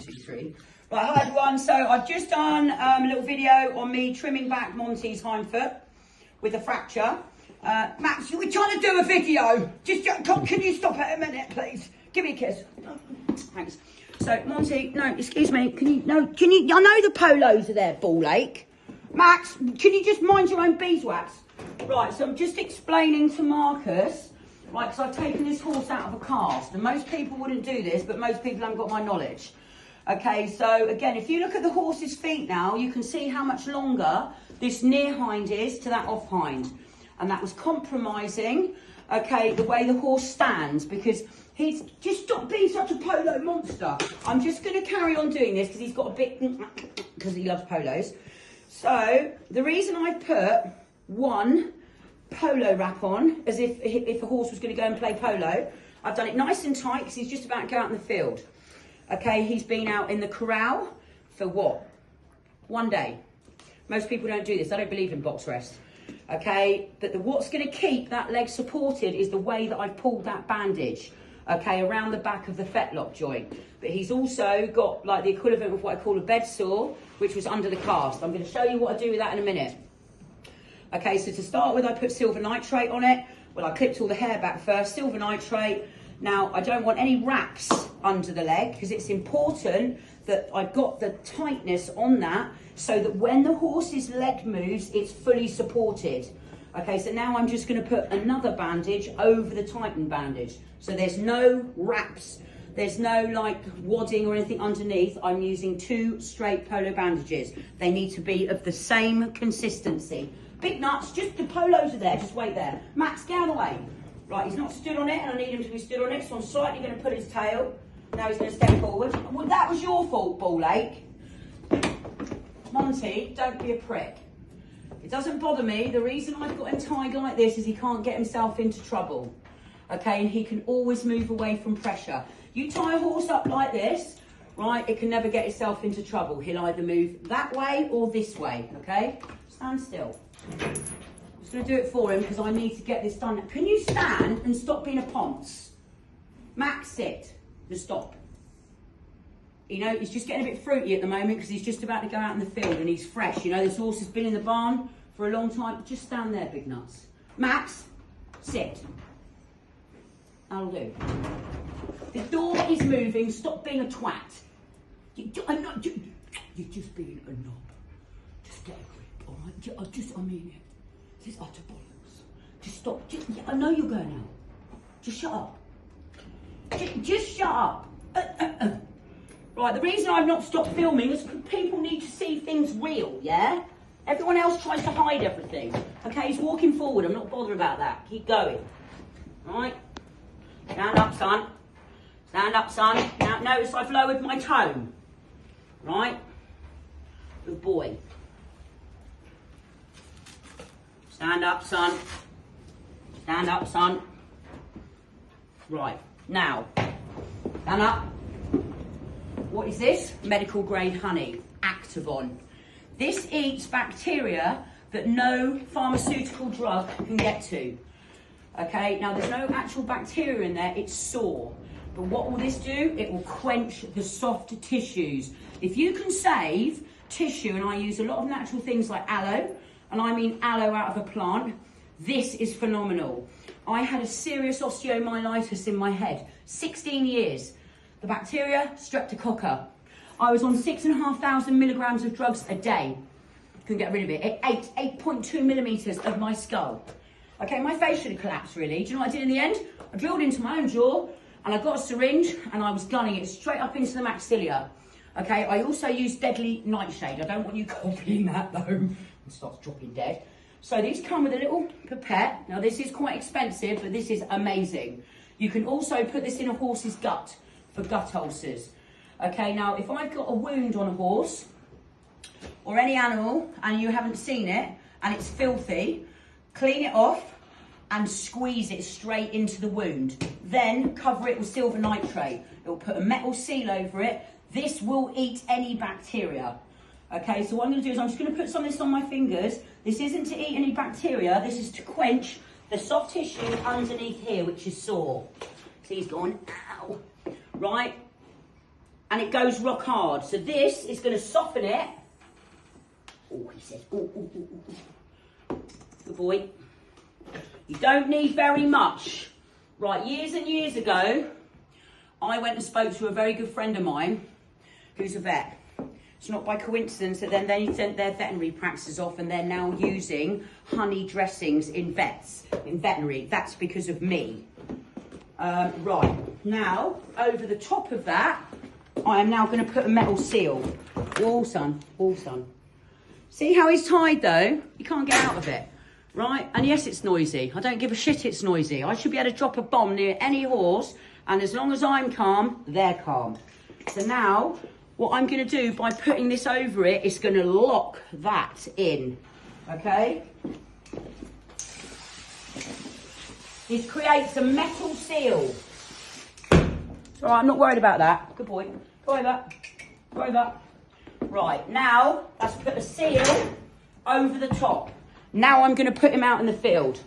2, 3. Right, hi everyone. So I've just done a little video on me trimming back Monty's hind foot with a fracture. Max, you were trying to do a video. Can you stop it a minute, please? Give me a kiss. Thanks. So Monty, no, excuse me. Can you? I know the polos are there, ball ache. Max, can you just mind your own beeswax? Right. So I'm just explaining to Marcus. Right, because I've taken this horse out of a cast, and most people wouldn't do this, but most people haven't got my knowledge. Okay, so again, if you look at the horse's feet now, you can see how much longer this near hind is to that off hind. And that was compromising, okay, the way the horse stands, because he's just stopped being such a polo monster. I'm just going to carry on doing this because he's got a bit, because he loves polos. So the reason I put one polo wrap on, as if a horse was going to go and play polo, I've done it nice and tight because he's just about to go out in the field. Okay, he's been out in the corral for what? 1 day. Most people don't do this. I don't believe in box rest. Okay, but what's going to keep that leg supported is the way that I've pulled that bandage, okay, around the back of the fetlock joint. But he's also got like the equivalent of what I call a bed sore, which was under the cast. I'm going to show you what I do with that in a minute. Okay, so to start with, I put silver nitrate on it. Well, I clipped all the hair back first, silver nitrate. Now, I don't want any wraps under the leg because it's important that I've got the tightness on that so that when the horse's leg moves, it's fully supported. Okay, so now I'm just going to put another bandage over the tightened bandage. So there's no wraps, there's no like wadding or anything underneath. I'm using 2 straight polo bandages. They need to be of the same consistency. Big nuts, just the polos are there, just wait there. Max, get out of the way. Right, he's not stood on it, and I need him to be stood on it, so I'm slightly going to put his tail. Now he's going to step forward. Well, that was your fault, ball ache. Monty, don't be a prick. It doesn't bother me. The reason I've got him tied like this is he can't get himself into trouble. Okay, and he can always move away from pressure. You tie a horse up like this, right, it can never get itself into trouble. He'll either move that way or this way, okay? Stand still. I'm just going to do it for him because I need to get this done. Can you stand and stop being a ponce? Max, sit. Just stop. You know, he's just getting a bit fruity at the moment because he's just about to go out in the field and he's fresh. You know, this horse has been in the barn for a long time. Just stand there, big nuts. Max, sit. That'll do. The door is moving. Stop being a twat. You're just being a knob. Just get a grip, all right? I mean it. This is utter bollocks. Just stop. I know you're going out. Just shut up. Just shut up. Right, the reason I've not stopped filming is because people need to see things real, yeah? Everyone else tries to hide everything. Okay, he's walking forward. I'm not bothered about that. Keep going. Right? Stand up, son. Stand up, son. Now, notice I've lowered my tone. Right? Good boy. Stand up, son. Stand up, son. Right. Now, stand up. What is this? Medical grade honey, Activon. This eats bacteria that no pharmaceutical drug can get to. Okay, now there's no actual bacteria in there, it's sore. But what will this do? It will quench the soft tissues. If you can save tissue, and I use a lot of natural things like aloe, and I mean aloe out of a plant, this is phenomenal. I had a serious osteomyelitis in my head, 16 years. The bacteria, streptococcus. I was on 6,500 milligrams of drugs a day. Couldn't get rid of it. It ate 8.2 millimeters of my skull. Okay, my face should have collapsed really. Do you know what I did in the end? I drilled into my own jaw and I got a syringe and I was gunning it straight up into the maxilla. Okay, I also used deadly nightshade. I don't want you copying that though. It starts dropping dead. So these come with a little pipette. Now this is quite expensive, but this is amazing. You can also put this in a horse's gut for gut ulcers. Okay, now if I've got a wound on a horse or any animal and you haven't seen it and it's filthy, clean it off and squeeze it straight into the wound. Then cover it with silver nitrate. It'll put a metal seal over it. This will eat any bacteria. Okay, so what I'm going to do is I'm just going to put some of this on my fingers. This isn't to eat any bacteria. This is to quench the soft tissue underneath here, which is sore. See, he's going, ow. Right? and it goes rock hard. So this is going to soften it. Oh, he says, oh, oh, oh, oh. Good boy. You don't need very much. Right, years and years ago, I went and spoke to a very good friend of mine who's a vet. It's not by coincidence that then they sent their veterinary practices off and they're now using honey dressings in veterinary. That's because of me. Right, now, over the top of that, I am now going to put a metal seal. All sun. See how he's tied though? You can't get out of it. Right, and yes, it's noisy. I don't give a shit it's noisy. I should be able to drop a bomb near any horse, and as long as I'm calm, they're calm. So now, what I'm going to do by putting this over it is going to lock that in, okay? This creates a metal seal. All right, I'm not worried about that. Good boy. Go over. Go over. Right, now, let's put a seal over the top. Now I'm going to put him out in the field.